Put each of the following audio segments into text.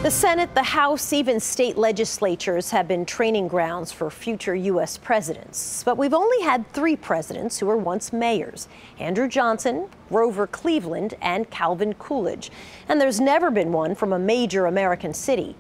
The Senate, the House, even state legislatures have been training grounds for future U.S. presidents. But we've only had 3 presidents who were once mayors: Andrew Johnson, Grover Cleveland, and Calvin Coolidge. And there's never been one from a major American city.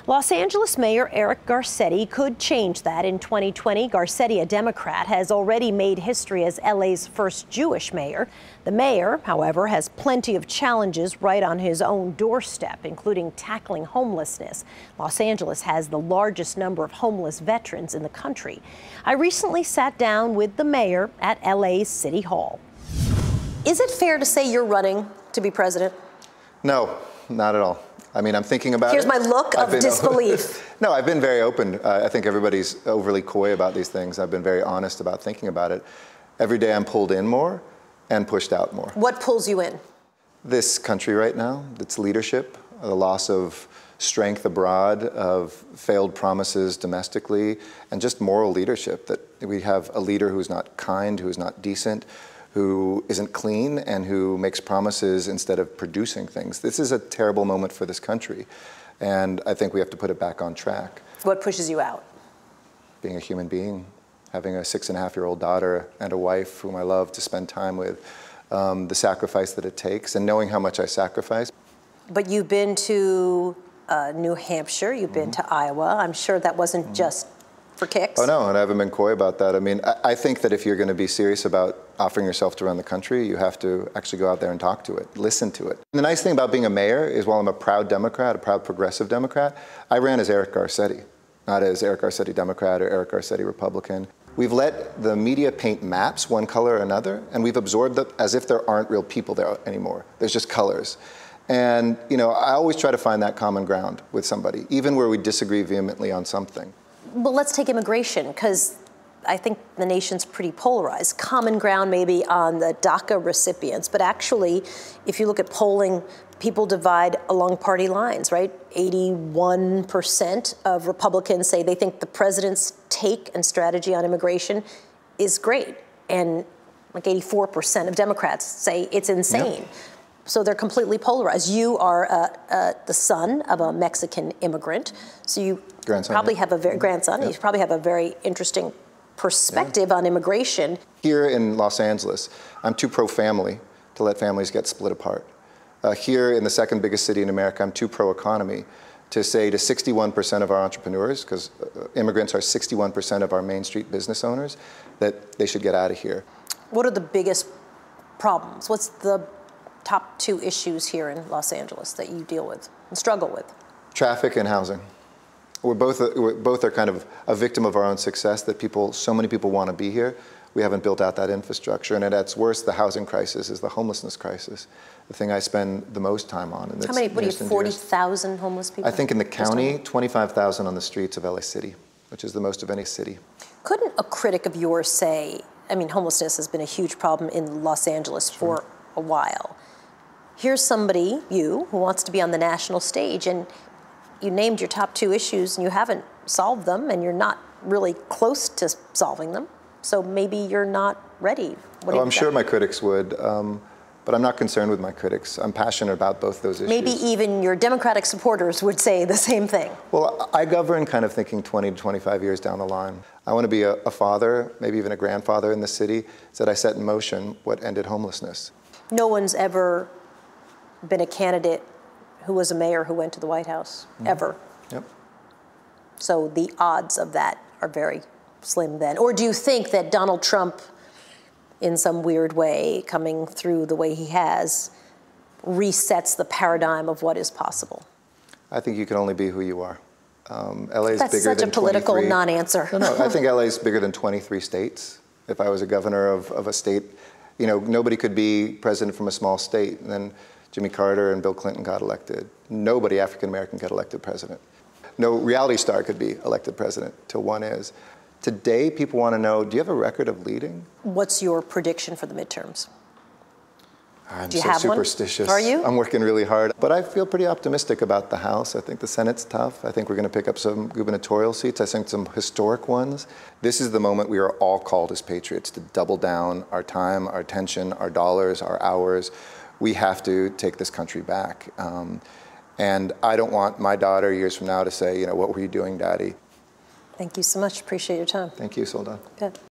Los Angeles Mayor Eric Garcetti could change that in 2020. Garcetti, a Democrat, has already made history as LA's first Jewish mayor. The mayor, however, has plenty of challenges right on his own doorstep, including tackling homelessness. Los Angeles has the largest number of homeless veterans in the country. I recently sat down with the mayor at LA's City Hall. Is it fair to say you're running to be president? No, not at all. I mean, I'm thinking about it. Here's my look of disbelief. No, I've been very open. I think everybody's overly coy about these things. I've been very honest about thinking about it. Every day I'm pulled in more and pushed out more. What pulls you in? This country right now, its leadership, the loss of strength abroad, of failed promises domestically, and just moral leadership, that we have a leader who's not kind, who's not decent, who isn't clean, and who makes promises instead of producing things. This is a terrible moment for this country, and I think we have to put it back on track. What pushes you out? Being a human being, having a 6.5-year-old daughter and a wife whom I love to spend time with, the sacrifice that it takes, and knowing how much I sacrifice. But you've been to New Hampshire, you've been to Iowa. I'm sure that wasn't just for kicks. Oh no, and I haven't been coy about that. I mean, I think that if you're going to be serious about offering yourself to run the country, you have to actually go out there and talk to it, listen to it. And the nice thing about being a mayor is, while I'm a proud Democrat, a proud progressive Democrat, I ran as Eric Garcetti, not as Eric Garcetti Democrat or Eric Garcetti Republican. We've let the media paint maps, one color or another, and we've absorbed them as if there aren't real people there anymore. There's just colors. And, you know, I always try to find that common ground with somebody, even where we disagree vehemently on something. Well, let's take immigration, because I think the nation's pretty polarized. Common ground maybe on the DACA recipients, but actually, if you look at polling, people divide along party lines, right? 81% of Republicans say they think the president's take and strategy on immigration is great. And like 84% of Democrats say it's insane. Yep. So they're completely polarized. You are the son of a Mexican immigrant, so you probably have a very grandson. You probably have a very interesting perspective on immigration. Here in Los Angeles, I'm too pro-family to let families get split apart. Here in the second biggest city in America, I'm too pro-economy to say to 61% of our entrepreneurs, because immigrants are 61% of our Main Street business owners, that they should get out of here. What are the biggest problems? What's the top 2 issues here in Los Angeles that you deal with and struggle with? Traffic and housing. We're both are kind of a victim of our own success, that so many people want to be here. We haven't built out that infrastructure, and at its worst, the housing crisis is the homelessness crisis, the thing I spend the most time on. And how many, what do you have, 40,000 homeless people? I think in the county, 25,000 on the streets of LA City, which is the most of any city. Couldn't a critic of yours say, I mean, homelessness has been a huge problem in Los Angeles for a while. Here's somebody, you, who wants to be on the national stage, and you named your top 2 issues and you haven't solved them, and you're not really close to solving them. So maybe you're not ready. Well, I'm sure my critics would, but I'm not concerned with my critics. I'm passionate about both those issues. Maybe even your Democratic supporters would say the same thing. Well, I govern kind of thinking 20 to 25 years down the line. I want to be a father, maybe even a grandfather in the city, so that I set in motion what ended homelessness. No one's ever been a candidate who was a mayor who went to the White House, ever. Yep. So the odds of that are very slim then. Or do you think that Donald Trump, in some weird way, coming through the way he has, resets the paradigm of what is possible? I think you can only be who you are. LA is That's bigger such than a political 23. non-answer. No, I think LA is bigger than 23 states. If I was a governor of a state, you know, nobody could be president from a small state. And then Jimmy Carter and Bill Clinton got elected. Nobody African-American got elected president. No reality star could be elected president, till one is. Today, people want to know, do you have a record of leading? What's your prediction for the midterms? I'm Do you so have superstitious. One? Are you? I'm working really hard. But I feel pretty optimistic about the House. I think the Senate's tough. I think we're going to pick up some gubernatorial seats. I think some historic ones. This is the moment we are all called as patriots to double down our time, our attention, our dollars, our hours. We have to take this country back. And I don't want my daughter years from now to say, you know, what were you doing, Daddy? Thank you so much. Appreciate your time. Thank you, Soldan. Good.